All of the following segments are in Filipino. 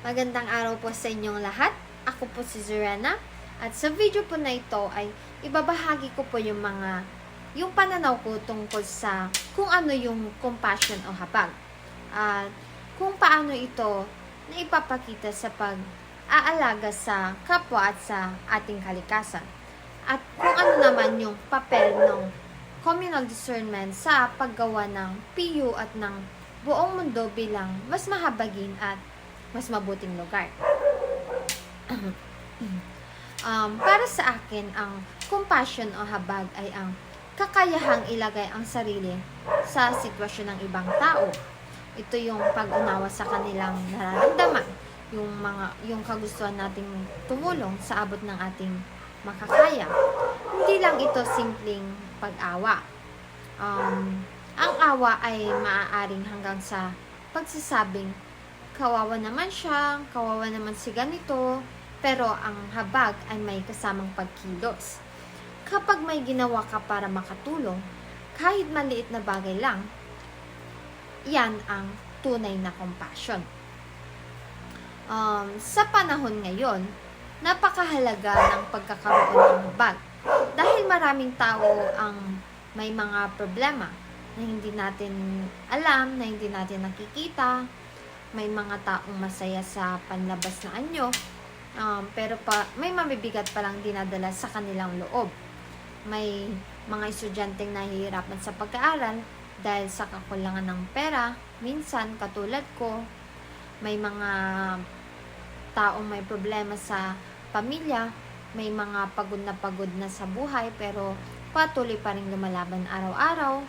Magandang araw po sa inyong lahat. Ako po si Zorana. At sa video po na ito ay ibabahagi ko po yung pananaw ko tungkol sa kung ano yung compassion o habag. At kung paano ito na ipapakita sa pag-aalaga sa kapwa at sa ating kalikasan. At kung ano naman yung papel ng communal discernment sa paggawa ng PU at ng buong mundo bilang mas mahabagin at mas mabuting lugar. Para sa akin, ang compassion o habag ay ang kakayahang ilagay ang sarili sa sitwasyon ng ibang tao. Ito yung pag-unawa sa kanilang nararamdaman, yung kagustuhan nating tumulong sa abot ng ating makakaya. Hindi lang ito simpleng pag-awa. Ang awa ay maaaring hanggang sa pagsasabing kawawa naman siya, kawawa naman si ganito, pero ang habag ay may kasamang pagkilos. Kapag may ginawa ka para makatulong, kahit maliit na bagay lang, yan ang tunay na compassion. Sa panahon ngayon, napakahalaga ng pagkakaroon ng habag dahil maraming tao ang may mga problema na hindi natin alam, na hindi natin nakikita. May mga taong masaya sa panlabas na anyo, pero may mabibigat palang dinadala sa kanilang loob. May mga estudyanteng nahihirapan sa pag-aaral dahil sa kakulangan ng pera. Minsan, katulad ko, may mga taong may problema sa pamilya, may mga pagod na sa buhay, pero patuloy pa rin lumalaban araw-araw.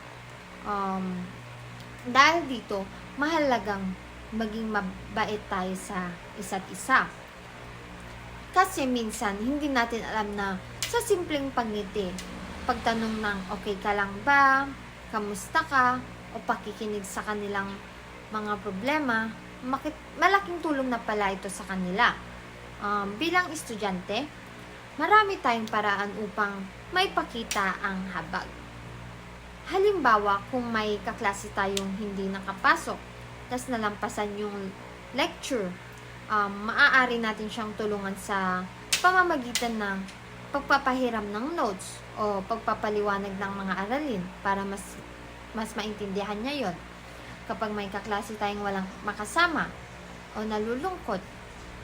Dahil dito, mahalagang maging mabait tayo sa isa't isa. Kasi minsan, hindi natin alam na sa simpleng pagngiti, pagtanong ng okay ka lang ba, kamusta ka, o pakikinig sa kanilang mga problema, malaking tulong na pala ito sa kanila. Bilang estudyante, marami tayong paraan upang maipakita ang habag. Halimbawa, kung may kaklase tayong hindi nakapasok, tas nalampasan yung lecture, maaari natin siyang tulungan sa pamamagitan ng pagpapahiram ng notes o pagpapaliwanag ng mga aralin para mas maintindihan niya yon. Kapag may kaklase tayong walang makasama o nalulungkot,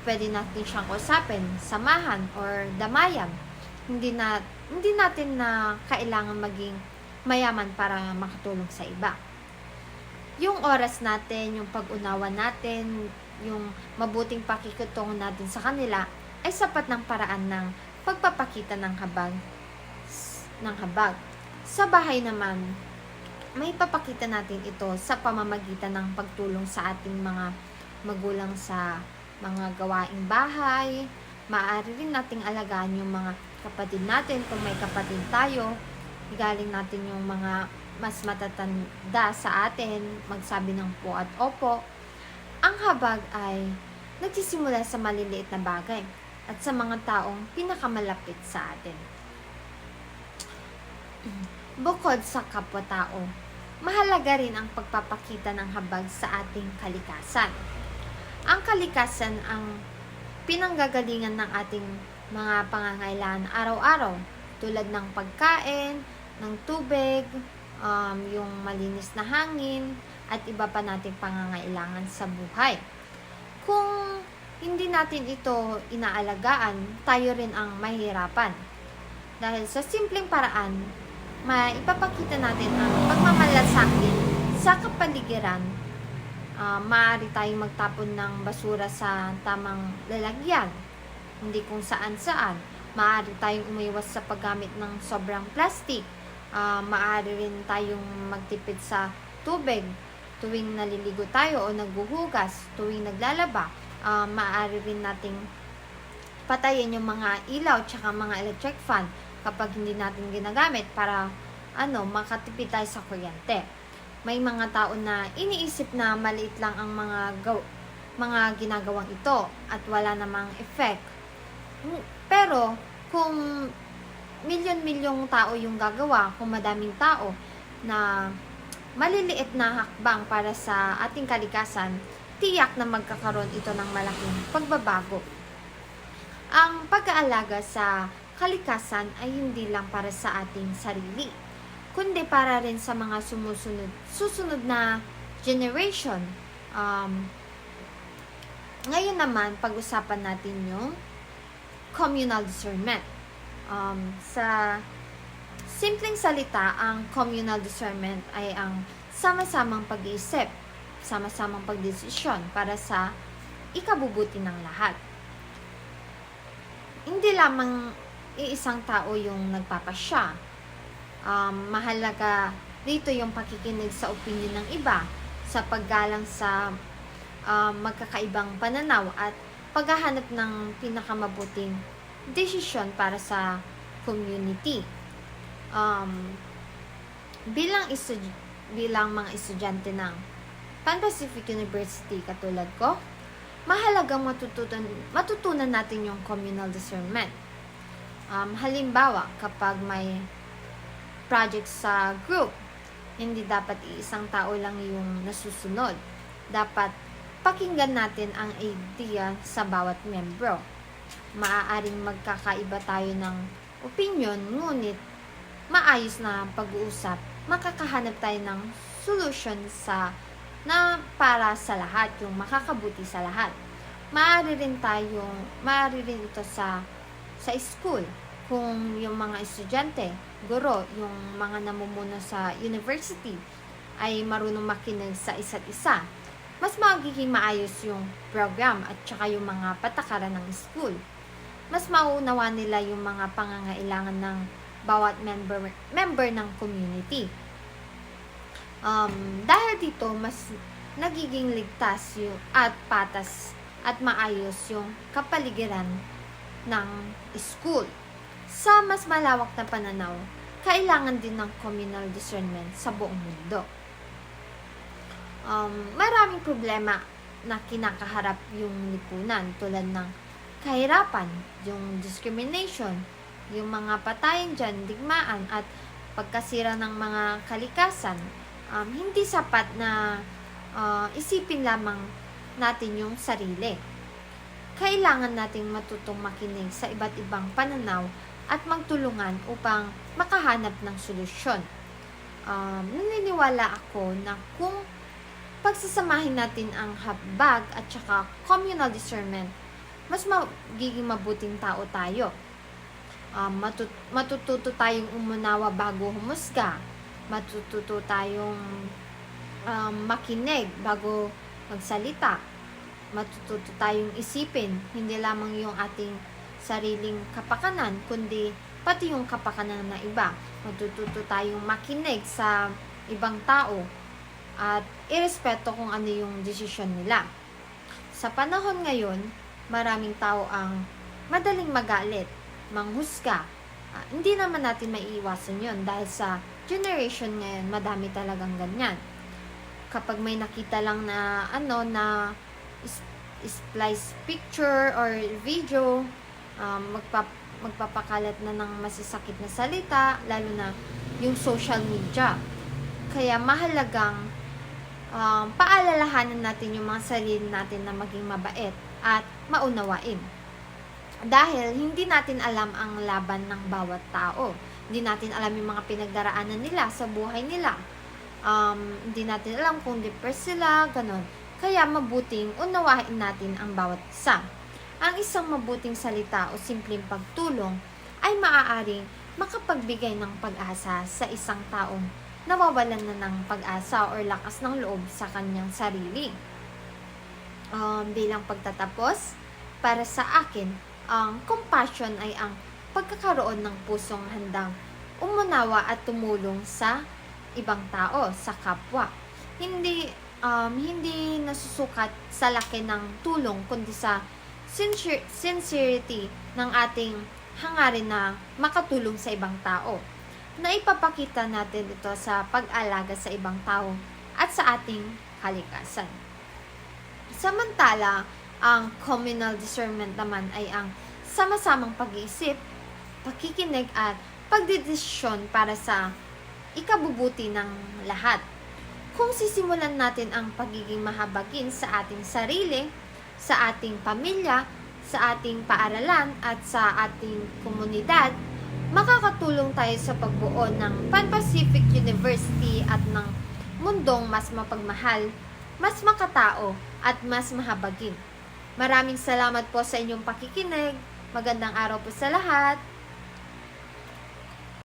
pwede natin siyang usapin, samahan or damayan. Hindi natin na kailangan maging mayaman para makatulong sa iba. Yung oras natin, yung pag-unawa natin, yung mabuting pakikitungo natin sa kanila ay sapat ng paraan ng pagpapakita ng habag. Sa bahay naman, may papakita natin ito sa pamamagitan ng pagtulong sa ating mga magulang sa mga gawaing bahay. Maaari rin nating alagaan yung mga kapatid natin kung may kapatid tayo. Galing natin yung mga mas matatanda sa atin, magsabi ng po at opo. Ang habag ay nagsisimula sa maliliit na bagay at sa mga taong pinakamalapit sa atin. Bukod sa kapwa-tao, mahalaga rin ang pagpapakita ng habag sa ating kalikasan. Ang kalikasan ang pinanggagalingan ng ating mga pangangailangan araw-araw, tulad ng pagkain, ng tubig, yung malinis na hangin, at iba pa nating pangangailangan sa buhay. Kung hindi natin ito inaalagaan, tayo rin ang mahirapan. Dahil sa simpleng paraan, maipapakita natin ang pagmamalasakit sa kapaligiran. Maaari tayong magtapon ng basura sa tamang lalagyan, hindi kung saan-saan. Maaari tayong umiwas sa paggamit ng sobrang plastic. Maaari rin tayong magtipid sa tubig tuwing naliligo tayo o naghuhugas, tuwing naglalaba. Maaari rin nating patayin yung mga ilaw tsaka mga electric fan kapag hindi natin ginagamit para makatipid tayo sa kuryente. May mga tao na iniisip na maliit lang ang mga ginagawang ito at wala namang effect. Pero kung milyon-milyong tao yung gagawa, kung madaming tao na maliliit na hakbang para sa ating kalikasan, tiyak na magkakaroon ito ng malaking pagbabago. Ang pag-aalaga sa kalikasan ay hindi lang para sa ating sarili, kundi para rin sa mga susunod na generation. Ngayon naman, pag-usapan natin yung communal discernment. Sa simpleng salita, ang communal discernment ay ang sama-samang pag-iisip, sama-samang pagdesisyon para sa ikabubuti ng lahat. Hindi lamang iisang tao yung nagpapasya. Mahalaga dito yung pakikinig sa opinion ng iba, sa paggalang sa magkakaibang pananaw at paghahanap ng pinakamabuting desisyon para sa community. Bilang mga estudyante ng Pan Pacific University katulad ko, mahalagang matutunan natin yung communal discernment. Halimbawa, kapag may project sa group, hindi dapat iisang tao lang yung nasusunod. Dapat pakinggan natin ang idea sa bawat membro. Maaaring magkakaiba tayo ng opinion, ngunit maayos na pag-uusap, makakahanap tayo ng solution na para sa lahat, yung makakabuti sa lahat. Maaari rin ito sa school, kung yung mga estudyante, guro, yung mga namumuno sa university ay marunong makinig sa isa't isa, mas magiging maayos yung program at saka yung mga patakaran ng school. Mas mauunawa nila yung mga pangangailangan ng bawat member ng community. Dahil dito, mas nagiging ligtas at patas at maayos yung kapaligiran ng school. Sa mas malawak na pananaw, kailangan din ng communal discernment sa buong mundo. Maraming problema na kinakaharap yung lipunan, tulad ng kahirapan, yung discrimination, yung mga patayan dyan, digmaan, at pagkasira ng mga kalikasan. Hindi sapat na isipin lamang natin yung sarili. Kailangan nating matutong makinig sa iba't ibang pananaw at magtulungan upang makahanap ng solusyon. Naniniwala ako na kung pagsasamahin natin ang habag at saka communal discernment, mas magiging mabuting tao tayo. Matututo tayong umunawa bago humusga. Matututo tayong makinig bago magsalita. Matututo tayong isipin, hindi lamang yung ating sariling kapakanan, kundi pati yung kapakanan ng iba. Matututo tayong makinig sa ibang tao at irespeto kung ano yung desisyon nila. Sa panahon ngayon, maraming tao ang madaling magalit, manghusga. Hindi naman natin maiiwasan yun dahil sa generation ngayon, madami talagang ganyan. Kapag may nakita lang na splice picture or video, magpapakalat na ng masasakit na salita, lalo na yung social media. Kaya mahalagang paalalahanan natin yung mga sarili natin na maging mabait at maunawain. Dahil hindi natin alam ang laban ng bawat tao. Hindi natin alam yung mga pinagdaraanan nila sa buhay nila. Hindi natin alam kung depressed sila, ganun. Kaya mabuting unawain natin ang bawat isa. Ang isang mabuting salita o simpleng pagtulong ay maaaring makapagbigay ng pag-asa sa isang taong nawawalan na ng pag-asa o lakas ng loob sa kanyang sarili. Bilang pagtatapos, para sa akin, ang compassion ay ang pagkakaroon ng pusong handang umunawa at tumulong sa ibang tao, sa kapwa. Hindi nasusukat sa laki ng tulong, kundi sa sincerity ng ating hangarin na makatulong sa ibang tao. Naipapakita natin ito sa pag-alaga sa ibang tao at sa ating kalikasan. Samantala, ang communal discernment naman ay ang sama-samang pag-iisip, pakikinig at pagdedesisyon para sa ikabubuti ng lahat. Kung sisimulan natin ang pagiging mahabagin sa ating sarili, sa ating pamilya, sa ating paaralan at sa ating komunidad, makakatulong tayo sa pagbuo ng Pan-Pacific University at ng mundong mas mapagmahal, mas makatao at mas mahabagin. Maraming salamat po sa inyong pakikinig. Magandang araw po sa lahat.